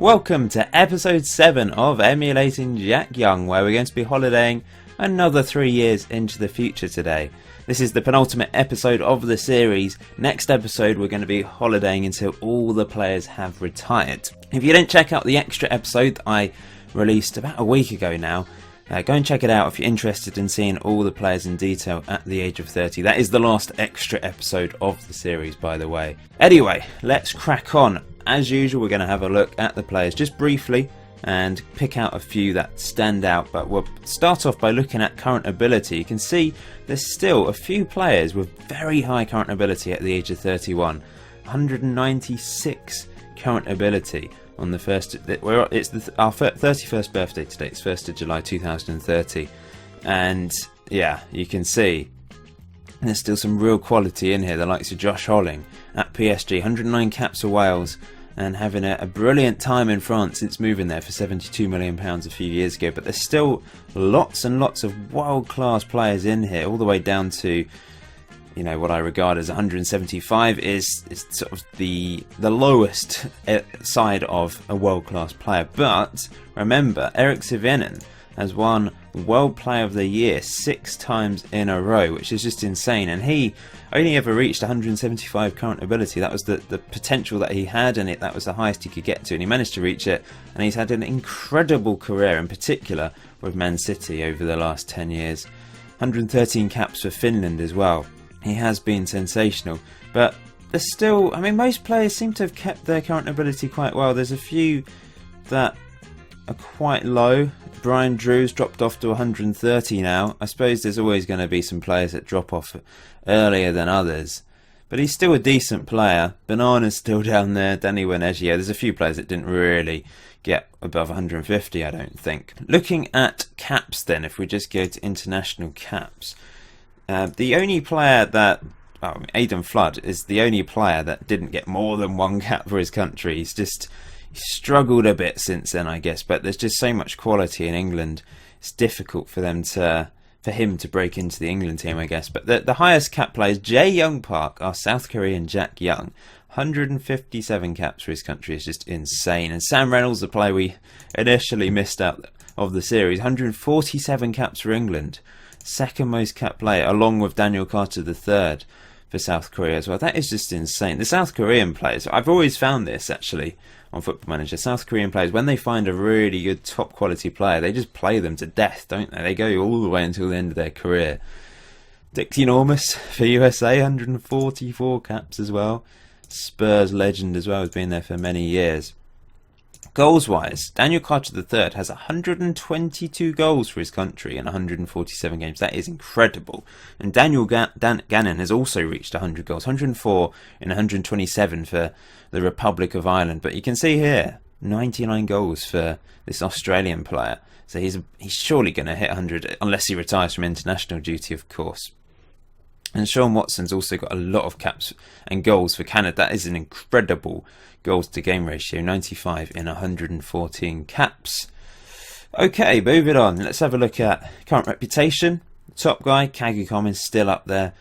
Welcome to episode 7 of Emulating Jack Young, where we're going to be holidaying another 3 years into the future today. This is the penultimate episode of the series. Next episode we're going to be holidaying until all the players have retired. If you didn't check out the extra episode that I released about a week ago now, go and check it out if you're interested in seeing all the players in detail at the age of 30. That is the last extra episode of the series, by the way. Anyway, let's crack on. As usual, we're going to have a look at the players just briefly and pick out a few that stand out, but we'll start off by looking at current ability. You can see there's still a few players with very high current ability at the age of 31. 196 current ability on the first. It's our 31st birthday today. It's 1st of July 2030, and yeah, you can see there's still some real quality in here. The likes of Josh Holling at PSG, 109 caps for Wales, and having a brilliant time in France since moving there for £72 million a few years ago. But there's still lots and lots of world-class players in here, all the way down to, you know, what I regard as 175 is sort of the lowest side of a world-class player. But remember, Erik Sivinen has won World Player of the Year 6 times in a row, which is just insane. And he only ever reached 175 current ability. That was the potential that he had, and that was the highest he could get to, and he managed to reach it. And he's had an incredible career, in particular with Man City over the last 10 years. 113 caps for Finland as well. He has been sensational, but there's still, I mean, most players seem to have kept their current ability quite well. There's a few that are quite low. Brian Drew's dropped off to 130 now. I suppose there's always going to be some players that drop off earlier than others, but he's still a decent player. Banana's still down there. Danny Wenegio. There's a few players that didn't really get above 150, I don't think. Looking at caps then, if we just go to international caps, the only player that, Aidan Flood is the only player that didn't get more than one cap for his country. He's struggled a bit since then, I guess, but there's just so much quality in England. It's difficult for him to break into the England team, I guess. But the highest cap player is Jae Young Park, our South Korean Jack Young. 157 caps for his country is just insane. And Sam Reynolds, the player we initially missed out of the series, 147 caps for England. Second most cap player, along with Daniel Carter III for South Korea as well. That is just insane. The South Korean players, I've always found this actually on Football Manager. South Korean players, when they find a really good top quality player, they just play them to death, don't they? They go all the way until the end of their career. Dixie Enormous for USA, 144 caps as well. Spurs legend as well, has been there for many years. Goals wise, Daniel Carter III has 122 goals for his country in 147 games. That is incredible. And Daniel Gannon has also reached 100 goals, 104 in 127 for the Republic of Ireland. But you can see here, 99 goals for this Australian player. So he's surely going to hit 100, unless he retires from international duty, of course. And Sean Watson's also got a lot of caps and goals for Canada. That is an incredible goals to game ratio, 95 in 114 caps. Okay, moving on. Let's have a look at current reputation. Top guy, Kagicom, is still up there,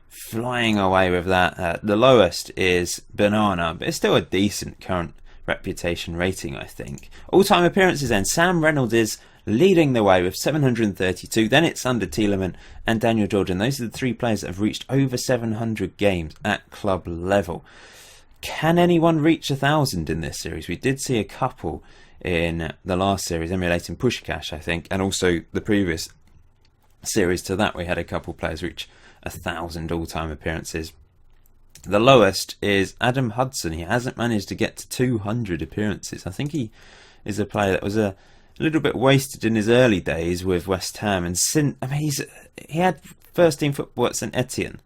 flying away with that. The lowest is Banana, but it's still a decent current reputation rating, I think. All-time appearances then, Sam Reynolds is leading the way with 732. Then it's Sander Tielemans and Daniel Jordan. Those are the three players that have reached over 700 games at club level. Can anyone reach 1,000 in this series? We did see a couple in the last series, emulating Pushkash, I think, and also the previous series to that we had a couple players reach 1,000 all-time appearances. The lowest is Adam Hudson. He hasn't managed to get to 200 appearances. I think he is a player that was a little bit wasted in his early days with West Ham, and he had first team football at St Etienne,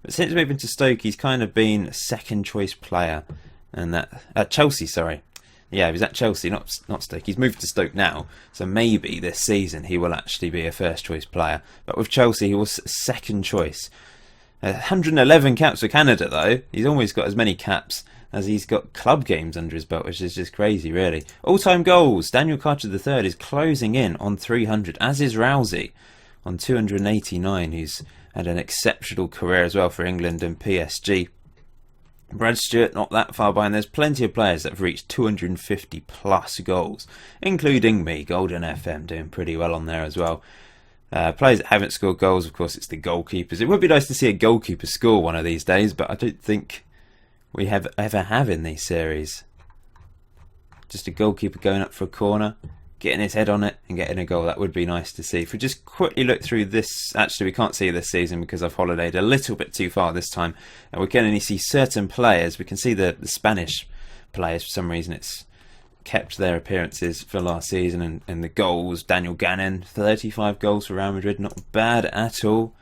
but since moving to Stoke he's kind of been a second choice player, and that at Chelsea, sorry. Yeah, he was at Chelsea, not Stoke. He's moved to Stoke now, so maybe this season he will actually be a first choice player. But with Chelsea he was second choice. 111 caps for Canada though. He's almost got as many caps as he's got club games under his belt, which is just crazy, really. All-time goals, Daniel Carter III is closing in on 300, as is Rousey on 289, who's had an exceptional career as well for England and PSG. Brad Stewart not that far behind. There's plenty of players that have reached 250 plus goals, including me, Golden FM, doing pretty well on there as well. Players that haven't scored goals, of course, it's the goalkeepers. It would be nice to see a goalkeeper score one of these days, but I don't think we ever have in these series. Just a goalkeeper going up for a corner, getting his head on it and getting a goal. That would be nice to see. If we just quickly look through this, actually we can't see this season because I've holidayed a little bit too far this time, and we can only see certain players. We can see the Spanish players. For some reason it's kept their appearances for last season, and the goals. Daniel Gannon, 35 goals for Real Madrid, not bad at all.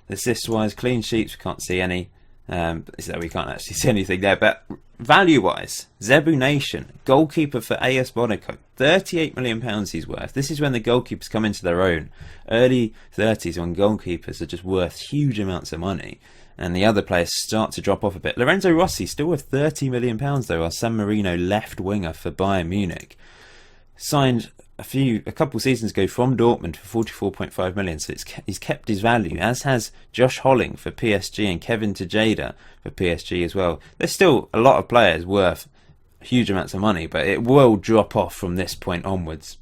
Assist wise, clean sheets, we can't see any, so we can't actually see anything there. But value wise, Zebu Nation, goalkeeper for AS Monaco, £38 million he's worth. This is when the goalkeepers come into their own. Early 30s when goalkeepers are just worth huge amounts of money, and the other players start to drop off a bit. Lorenzo Rossi still worth £30 million though, our San Marino left winger for Bayern Munich. Signed a couple seasons ago from Dortmund for 44.5 million, so he's kept his value, as has Josh Holling for PSG and Kevin Tejeda for PSG as well. There's still a lot of players worth huge amounts of money, but it will drop off from this point onwards.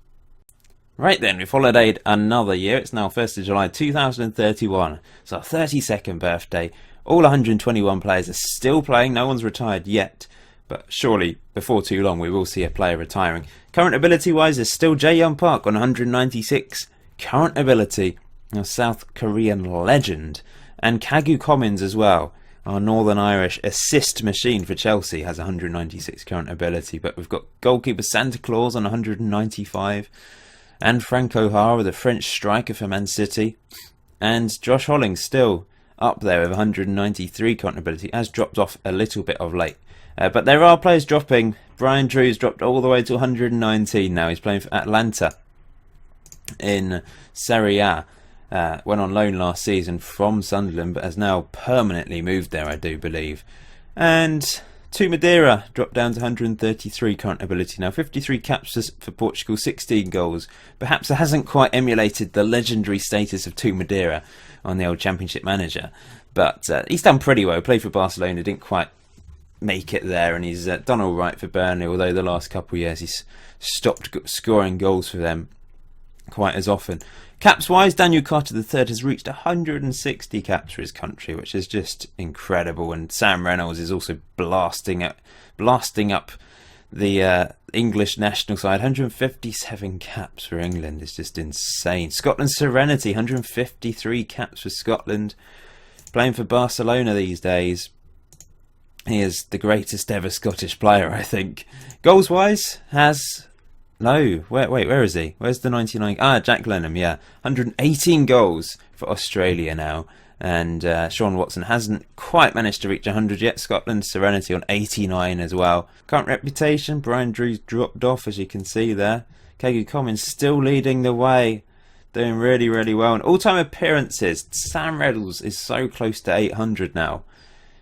Right then, we've holidayed another year. It's now 1st of July 2031. It's our 32nd birthday. All 121 players are still playing. No one's retired yet, but surely before too long we will see a player retiring. Current ability wise, there's still Jae-Young Park on 196 current ability, a South Korean legend, and Kagu Commons as well, our Northern Irish assist machine for Chelsea, has 196 current ability. But we've got goalkeeper Santa Claus on 195, and Franco Hara, the French striker for Man City, and Josh Holling still up there with 193 current ability, has dropped off a little bit of late. But there are players dropping. Brian Drew's dropped all the way to 119 now. He's playing for Atlanta in Serie A. Went on loan last season from Sunderland, but has now permanently moved there, I do believe. And To Madeira dropped down to 133 current ability now. 53 caps for Portugal, 16 goals. Perhaps it hasn't quite emulated the legendary status of To Madeira on the old Championship manager. But he's done pretty well. Played for Barcelona, didn't quite make it there, and he's done all right for Burnley, although the last couple of years he's stopped scoring goals for them quite as often. Caps wise, Daniel Carter III has reached 160 caps for his country, which is just incredible, and Sam Reynolds is also blasting up the English national side. 157 caps for England is just insane. Scotland's Serenity, 153 caps for Scotland, playing for Barcelona these days. He is the greatest ever Scottish player, I think. Goals wise, has where is he? Where's the 99? Jack Lennon, yeah. 118 goals for Australia now. And Sean Watson hasn't quite managed to reach 100 yet. Scotland, Serenity on 89 as well. Current reputation, Brian Drew's dropped off, as you can see there. Kagu Commons still leading the way, doing really, really well. And all-time appearances, Sam Reynolds is so close to 800 now.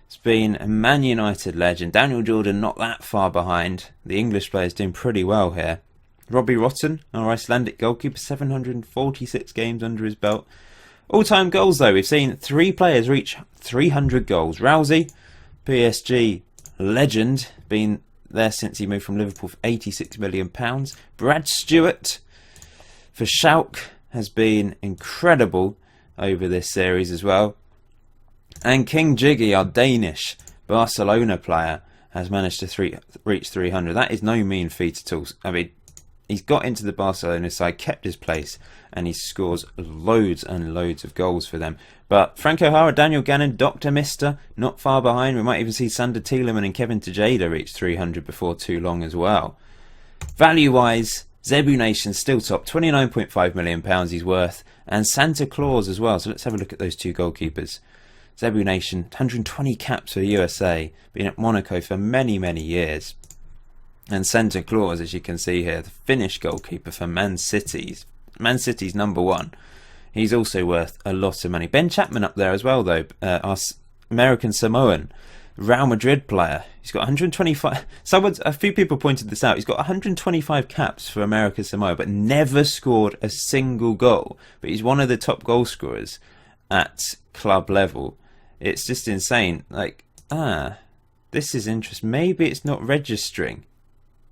It's been a Man United legend. Daniel Jordan not that far behind. The English player's doing pretty well here. Robbie Rotten, our Icelandic goalkeeper, 746 games under his belt. All-time goals though, we've seen 3 players reach 300 goals. Rousey, PSG legend, been there since he moved from Liverpool for £86 million. Brad Stewart for Schalke has been incredible over this series as well. And King Jiggy, our Danish Barcelona player, has managed to reach 300. That is no mean feat at all. I mean, he's got into the Barcelona side, kept his place, and he scores loads and loads of goals for them. But Franco Hara, Daniel Gannon, Dr. Mister, not far behind. We might even see Sander Tielemans and Kevin Tejeda reach 300 before too long as well. Value-wise, Zebu Nation still top, £29.5 million he's worth, and Santa Claus as well. So let's have a look at those two goalkeepers. Zebu Nation, 120 caps for the USA, been at Monaco for many, many years. And Santa Claus, as you can see here, the Finnish goalkeeper for Man City's number one. He's also worth a lot of money. Ben Chapman up there as well, though, our American Samoan Real Madrid player. He's got 125. A few people pointed this out. He's got 125 caps for America Samoa, but never scored a single goal. But he's one of the top goal scorers at club level. It's just insane. This is interesting. Maybe it's not registering.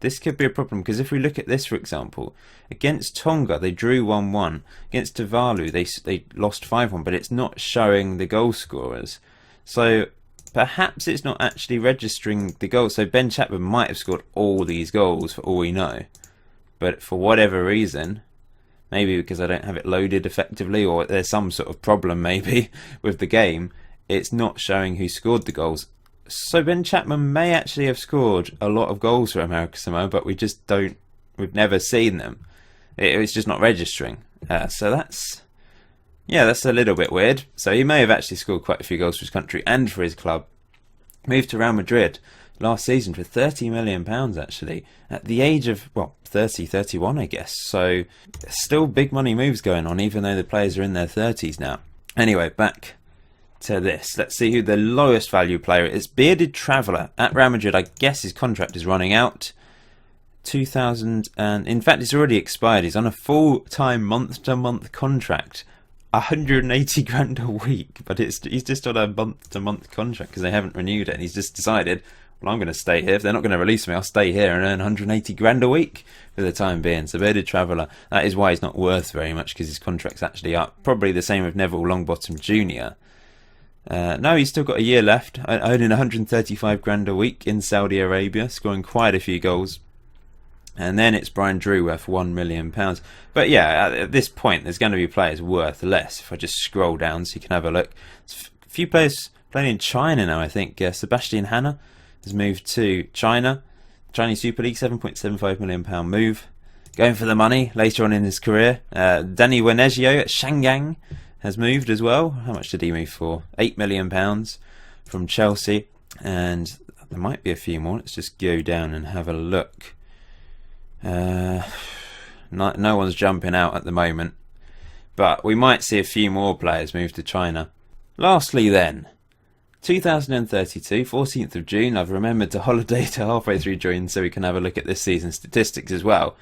This could be a problem, because if we look at this, for example, against Tonga they drew 1-1. Against Tuvalu they lost 5-1, but it's not showing the goal scorers. So perhaps it's not actually registering the goals. So Ben Chapman might have scored all these goals for all we know. But for whatever reason, maybe because I don't have it loaded effectively, or there's some sort of problem maybe with the game, it's not showing who scored the goals. So Ben Chapman may actually have scored a lot of goals for America Samoa, but we've never seen them. It's just not registering. So that's a little bit weird. So he may have actually scored quite a few goals for his country and for his club. Moved to Real Madrid last season for £30 million actually, at the age of 31 I guess. So still big money moves going on, even though the players are in their 30s now. Anyway, back to this. Let's see who the lowest value player is. Bearded Traveller at Real Madrid. I guess his contract is running out. 2000, and in fact it's already expired. He's on a full-time month-to-month contract. 180 grand a week, but he's just on a month-to-month contract because they haven't renewed it, and he's just decided, well, I'm going to stay here. If they're not going to release me, I'll stay here and earn 180 grand a week for the time being. So Bearded Traveller, that is why he's not worth very much, because his contract's actually up. Probably the same with Neville Longbottom Jr. No, he's still got a year left, earning 135 grand a week in Saudi Arabia, scoring quite a few goals. And then it's Brian Drew worth £1 million. But yeah, at this point, there's going to be players worth less. If I just scroll down so you can have a look. There's a few players playing in China now, I think. Sebastian Hanna has moved to China. Chinese Super League, £7.75 million move. Going for the money later on in his career. Danny Wenegio at Shangang has moved as well. How much did he move for? £8 million from Chelsea. And there might be a few more. Let's just go down and have a look. No one's jumping out at the moment, but we might see a few more players move to China. Lastly then, 2032, 14th of June. I've remembered to holiday to halfway through June so we can have a look at this season's statistics as well.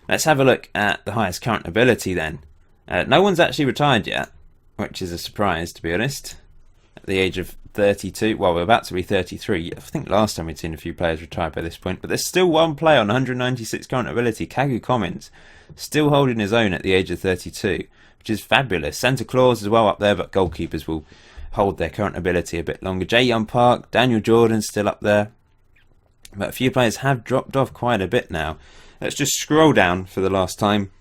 Let's have a look at the highest current ability then. No one's actually retired yet, which is a surprise, to be honest. At the age of 32, well, we're about to be 33. I think last time we'd seen a few players retire by this point, but there's still one player on 196 current ability, Kagu Commons, still holding his own at the age of 32, which is fabulous. Santa Claus as well up there, but goalkeepers will hold their current ability a bit longer. Jae-Young Park, Daniel Jordan's still up there, but a few players have dropped off quite a bit now. Let's just scroll down for the last time,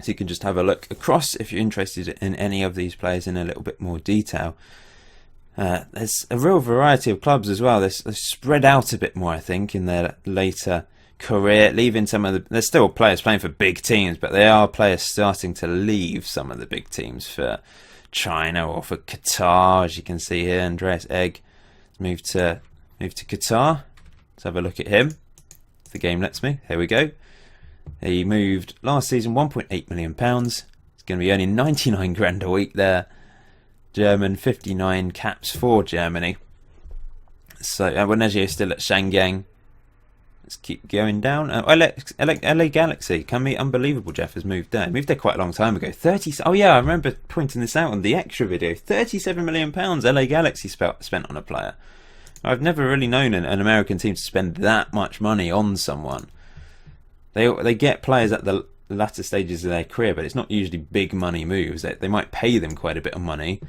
so you can just have a look across if you're interested in any of these players in a little bit more detail. There's a real variety of clubs as well. They're spread out a bit more, I think, in their later career, leaving some of the... There's still players playing for big teams, but there are players starting to leave some of the big teams for China or for Qatar, as you can see here. Andreas Egg has moved to Qatar. Let's have a look at him, if the game lets me. Here we go. He moved last season, £1.8 million. He's going to be earning 99 grand a week there. German, 59 caps for Germany. So Wenegio is still at Shangang. Let's keep going down. LA Galaxy can be unbelievable. Jeff has moved there. Moved there quite a long time ago. Oh yeah, I remember pointing this out on the extra video. £37 million LA Galaxy spent on a player. I've never really known an American team to spend that much money on someone. They get players at the latter stages of their career, but it's not usually big money moves. They might pay them quite a bit of money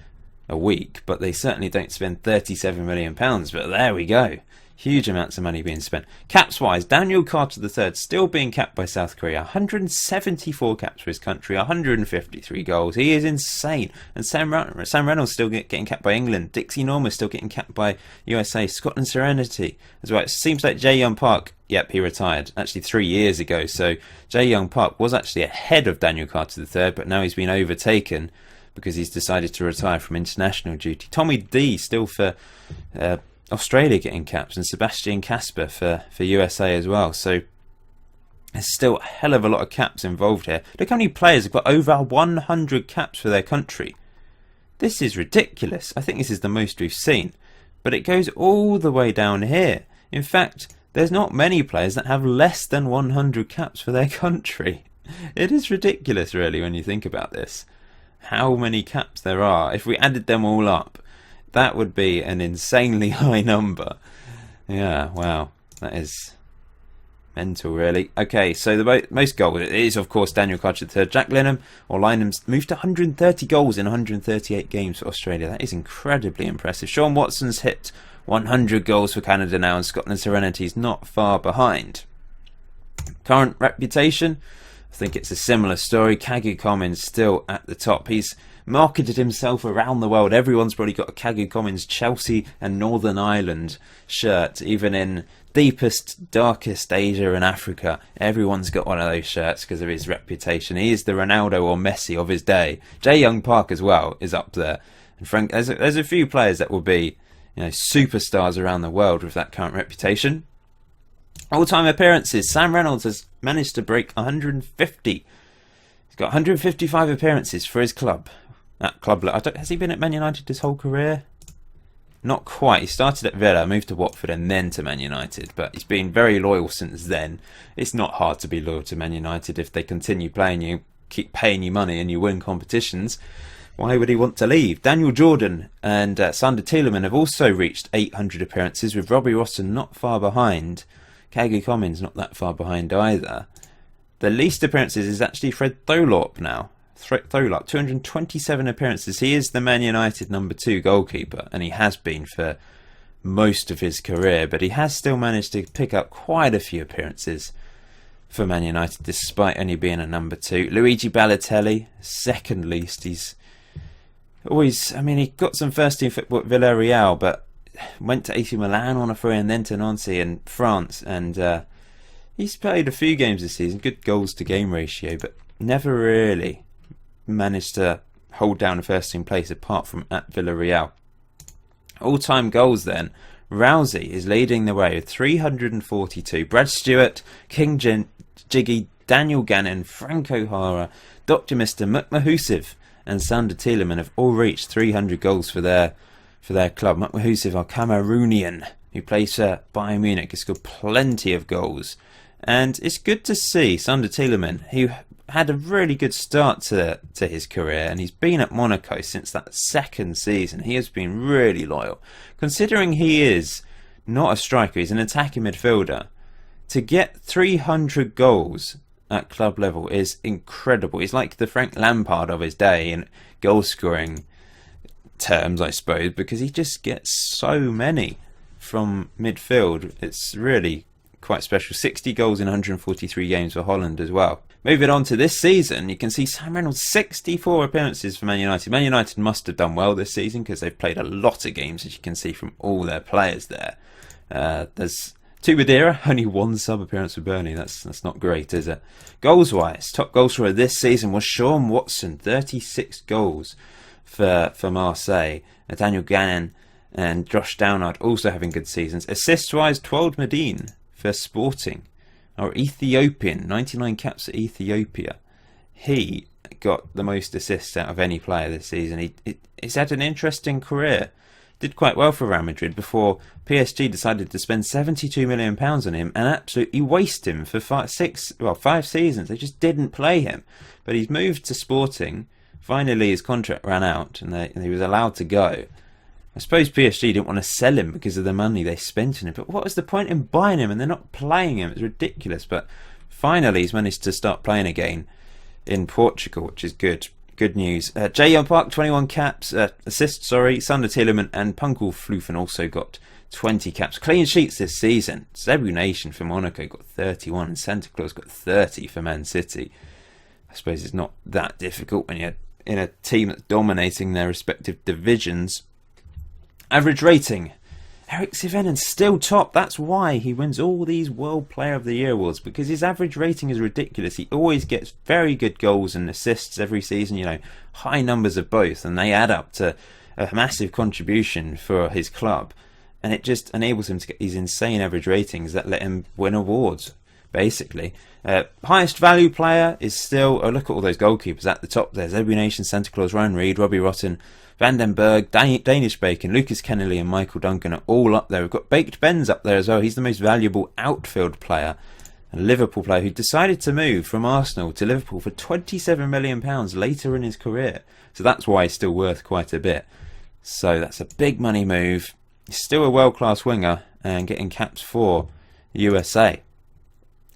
a week, but they certainly don't spend £37 million. But there we go. Huge amounts of money being spent. Caps wise, Daniel Carter III still being capped by South Korea. 174 caps for his country, 153 goals. He is insane. And Sam Reynolds still getting capped by England. Dixie Norman still getting capped by USA. Scotland Serenity as well. It seems like Jae-Young Park, yep, he retired actually 3 years ago. So Jae-Young Park was actually ahead of Daniel Carter III, but now he's been overtaken because he's decided to retire from international duty. Tommy D still for Australia getting caps, and Sebastian Kasper for USA as well. So there's still a hell of a lot of caps involved here. Look how many players have got over 100 caps for their country. This is ridiculous. I think this is the most we've seen. But it goes all the way down here. In fact, there's not many players that have less than 100 caps for their country. It is ridiculous, really, when you think about this. How many caps there are. If we added them all up, That would be an insanely high number. Yeah, wow. That is mental, really. Okay, so the most goals is, of course, Daniel Carter III. Jack Lynham's moved to 130 goals in 138 games for Australia. That is incredibly impressive. Sean Watson's hit 100 goals for Canada now, and Scotland's Serenity's not far behind. Current reputation, I think it's a similar story. Kagu Commons still at the top. He's marketed himself around the world. Everyone's probably got a Kagu Commons Chelsea and Northern Ireland shirt, even in deepest, darkest Asia and Africa. Everyone's got one of those shirts because of his reputation. He is the Ronaldo or Messi of his day. Jay Young Park as well is up there. And Frank, there's a few players that will be, superstars around the world with that current reputation. All-time appearances. Sam Reynolds has managed to break 150. He's got 155 appearances for his club. At club level. Has he been at Man United his whole career? Not quite. He started at Villa, moved to Watford and then to Man United. But he's been very loyal since then. It's not hard to be loyal to Man United if they continue playing you, keep paying you money and you win competitions. Why would he want to leave? Daniel Jordan and Sander Tielemans have also reached 800 appearances, with Robbie Rotten not far behind. Kagu Commons not that far behind either. The least appearances is actually Fred Thorlop now. Thorlop, 227 appearances. He is the Man United number 2 goalkeeper, and he has been for most of his career, but he has still managed to pick up quite a few appearances for Man United despite only being a number 2. Luigi Balotelli, second least. He's always, he got some first team football at Villarreal, but went to AC Milan on a free and then to Nancy in France, and he's played a few games this season, good goals to game ratio, but never really managed to hold down a first team place apart from at Villarreal. All-time goals then, Rousey is leading the way with 342. Brad Stewart, King Jiggy, Daniel Gannon, Frank O'Hara, Dr. Mr. Mukmahusiv and Sander Tielemans have all reached 300 goals for their club. Mukmahusiv, our Cameroonian, who plays for Bayern Munich, has scored plenty of goals. And it's good to see Sander Tielemans, who had a really good start to his career, and he's been at Monaco since that second season. He has been really loyal. Considering he is not a striker, he's an attacking midfielder, to get 300 goals at club level is incredible. He's like the Frank Lampard of his day in goal scoring terms, I suppose, because he just gets so many from midfield. It's really quite special. 60 goals in 143 games for Holland as well. Moving on to this season, you can see Sam Reynolds 64 appearances for Man United. Man United must have done well this season because they've played a lot of games, as you can see from all their players there. There's two Madeira, only one sub appearance for Burnley. That's not great, is it? Goals wise, top goal scorer this season was Sean Watson, 36 goals for Marseille. Daniel Gannon and Josh Downard also having good seasons. Assists wise, Twold Medine for Sporting. Our Ethiopian, 99 caps at Ethiopia. He got the most assists out of any player this season. He's had an interesting career. Did quite well for Real Madrid before PSG decided to spend £72 million on him and absolutely waste him for 5 seasons. They just didn't play him. But he's moved to Sporting. Finally, his contract ran out and he was allowed to go. I suppose PSG didn't want to sell him because of the money they spent on him. But what was the point in buying him and they're not playing him? It's ridiculous. But finally, he's managed to start playing again in Portugal, which is good. Good news. Jay Young Park, 21 caps. Assists, Sander Tielemans and Punkel Flufen also got 20 caps. Clean sheets this season. Zebu Nation for Monaco got 31 and Santa Claus got 30 for Man City. I suppose it's not that difficult when you're in a team that's dominating their respective divisions. Average rating. Eric Sivenen's still top. That's why he wins all these World Player of the Year awards, because his average rating is ridiculous. He always gets very good goals and assists every season, high numbers of both, and they add up to a massive contribution for his club. And it just enables him to get these insane average ratings that let him win awards, basically. Highest value player is still, look at all those goalkeepers at the top there. Zebu Nation, Santa Claus, Ryan Reed, Robbie Rotten, Van den Berg, Danish Bacon, Lucas Kennelly and Michael Duncan are all up there. We've got Baked Ben's up there as well. He's the most valuable outfield player. A Liverpool player who decided to move from Arsenal to Liverpool for £27 million later in his career. So that's why he's still worth quite a bit. So that's a big money move. He's still a world-class winger and getting caps for USA.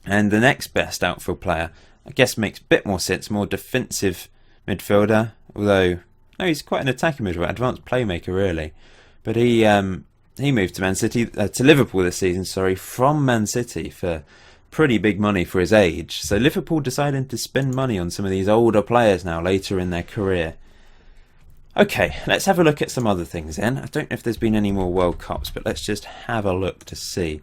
And the next best outfield player, I guess, makes a bit more sense, more defensive midfielder. Although, no, he's quite an attacking midfielder, advanced playmaker really. But he moved to Liverpool this season, from Man City for pretty big money for his age. So Liverpool deciding to spend money on some of these older players now later in their career. Okay, let's have a look at some other things then. I don't know if there's been any more World Cups, but let's just have a look to see.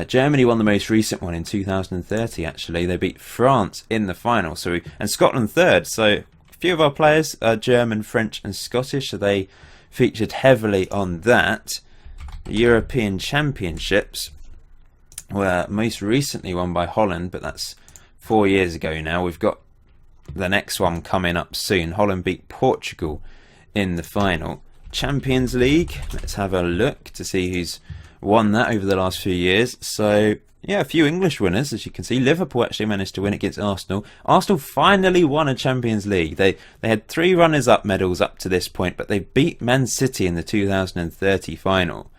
Germany won the most recent one in 2030 actually. They beat France in the final, and Scotland third. So a few of our players are German, French and Scottish, so they featured heavily on that. The European Championships were most recently won by Holland, but that's 4 years ago now. We've got the next one coming up soon. Holland beat Portugal in the final. Champions League, let's have a look to see who's won that over the last few years. So yeah, a few English winners, as you can see. Liverpool actually managed to win against Arsenal. Arsenal finally won a Champions League. They had 3 runners-up medals up to this point, but they beat Man City in the 2030 final.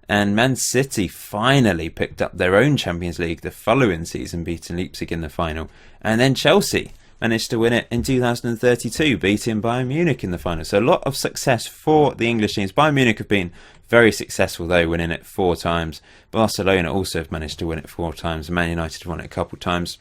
And Man City finally picked up their own Champions League the following season, beating Leipzig in the final. And then Chelsea managed to win it in 2032, beating Bayern Munich in the final. So a lot of success for the English teams. Bayern Munich have been very successful though, winning it 4 times. Barcelona also have managed to win it 4 times. Man United have won it a couple times.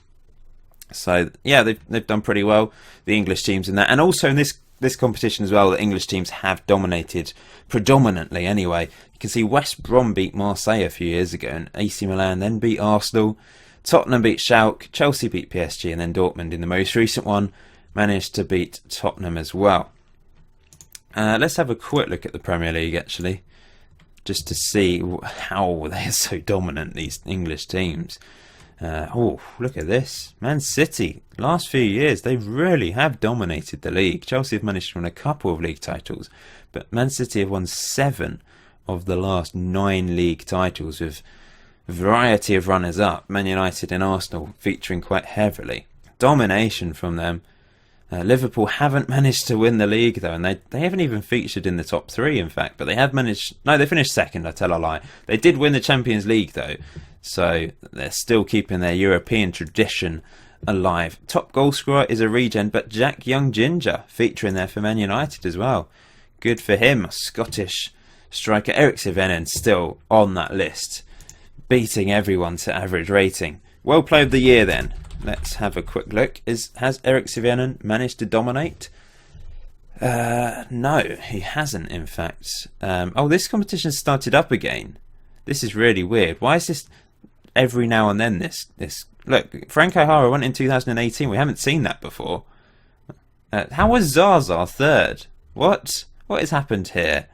So yeah, they've done pretty well, the English teams in that. And also in this competition as well, the English teams have dominated predominantly anyway. You can see West Brom beat Marseille a few years ago, and AC Milan then beat Arsenal. Tottenham beat Schalke, Chelsea beat PSG, and then Dortmund in the most recent one managed to beat Tottenham as well. Let's have a quick look at the Premier League actually, just to see how they're so dominant, these English teams. Oh, look at this. Man City, last few years, they really have dominated the league. Chelsea have managed to win a couple of league titles, but Man City have won 7 of the last 9 league titles with a variety of runners-up. Man United and Arsenal featuring quite heavily. Domination from them. Liverpool haven't managed to win the league though, and they haven't even featured in the top 3 in fact, but they have managed... No, they finished second, I tell a lie. They did win the Champions League though, so they're still keeping their European tradition alive. Top goal scorer is a regen, but Jack Young Ginger featuring there for Man United as well. Good for him. Scottish striker Eric Sivenen still on that list, beating everyone to average rating. World Player of the Year then. Let's have a quick look. Has Eric Sivenen managed to dominate? No, he hasn't in fact. Oh, this competition started up again. This is really weird. Why is this every now and then this look, Frank O'Hara won in 2018. We haven't seen that before. How was Zaza third? What has happened here?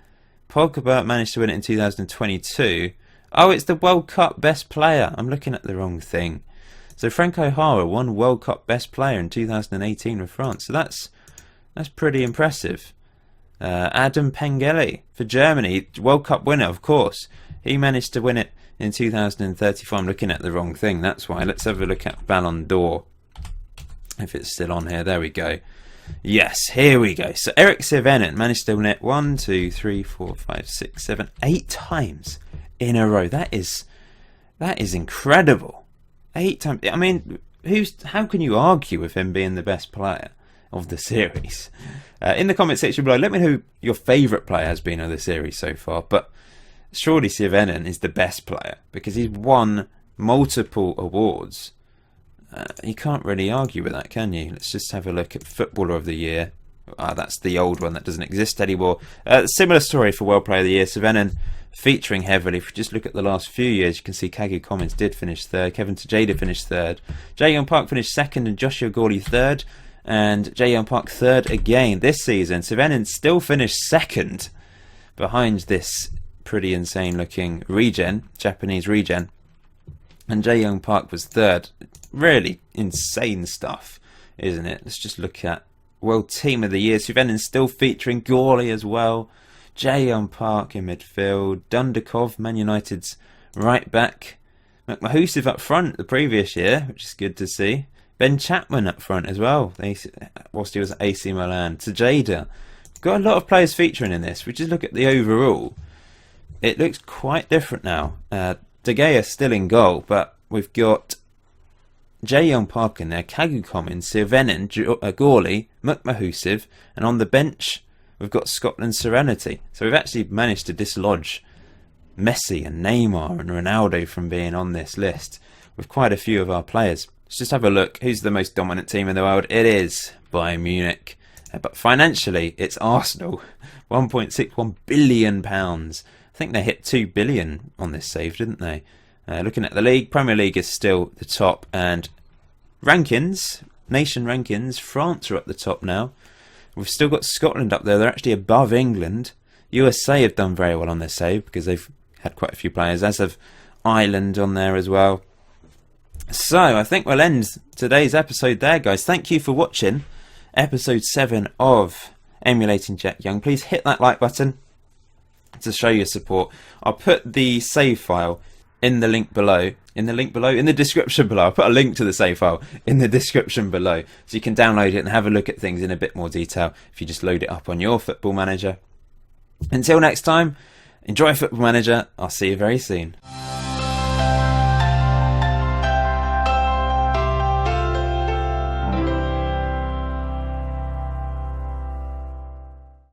Pogba managed to win it in 2022. Oh, it's the World Cup best player. I'm looking at the wrong thing. So Frank O'Hara won World Cup best player in 2018 with France. So that's pretty impressive. Adam Pengeli for Germany, World Cup winner of course. He managed to win it in 2034. I'm looking at the wrong thing, that's why. Let's have a look at Ballon d'Or, if it's still on here. There we go. Yes, here we go. So Eric Sivenen managed to win it 1, 2, 3, 4, 5, 6, 7, 8 times in a row. That is incredible. 8 times. I mean, how can you argue with him being the best player of the series? In the comment section below, let me know who your favourite player has been of the series so far. But surely Sivenen is the best player because he's won multiple awards. You can't really argue with that, can you? Let's just have a look at Footballer of the Year. That's the old one that doesn't exist anymore. Similar story for World Player of the Year. Sivenen featuring heavily. If you just look at the last few years, you can see Kagi Commons did finish third. Kevin Tejada finished third. Jae Young Park finished second, and Joshua Gawley third. And Jae Young Park third again this season. Sivenen still finished second behind this pretty insane looking regen, Japanese regen. And Jae Young Park was third. Really insane stuff, isn't it? Let's just look at World Team of the Year. Sivenen still featuring Gawley as well. Jae Young Park in midfield. Dundakov, Man United's right back. McMahusif up front the previous year, which is good to see. Ben Chapman up front as well, whilst he was at AC Milan. Tejada got a lot of players featuring in this. We just look at the overall. It looks quite different now. De Gea still in goal, but we've got Jae-Young Park in there, Kagu Comin, Sirvenen, Gorley, Mukmahusiv, and on the bench we've got Scotland's Serenity. So we've actually managed to dislodge Messi and Neymar and Ronaldo from being on this list with quite a few of our players. Let's just have a look. Who's the most dominant team in the world? It is Bayern Munich. But financially, it's Arsenal. £1.61 billion. I think they hit 2 billion on this save, didn't they? Looking at the league, Premier League is still the top, and rankings, nation rankings, France are at the top now. We've still got Scotland up there. They're actually above England. USA have done very well on this save because they've had quite a few players, as have Ireland on there as well. So I think we'll end today's episode there, guys. Thank you for watching episode 7 of Emulating Jack Young. Please hit that like button to show your support. I'll put the save file in the link below. In the description below. I'll put a link to the save file in the description below, so you can download it and have a look at things in a bit more detail if you just load it up on your Football Manager. Until next time, enjoy Football Manager. I'll see you very soon.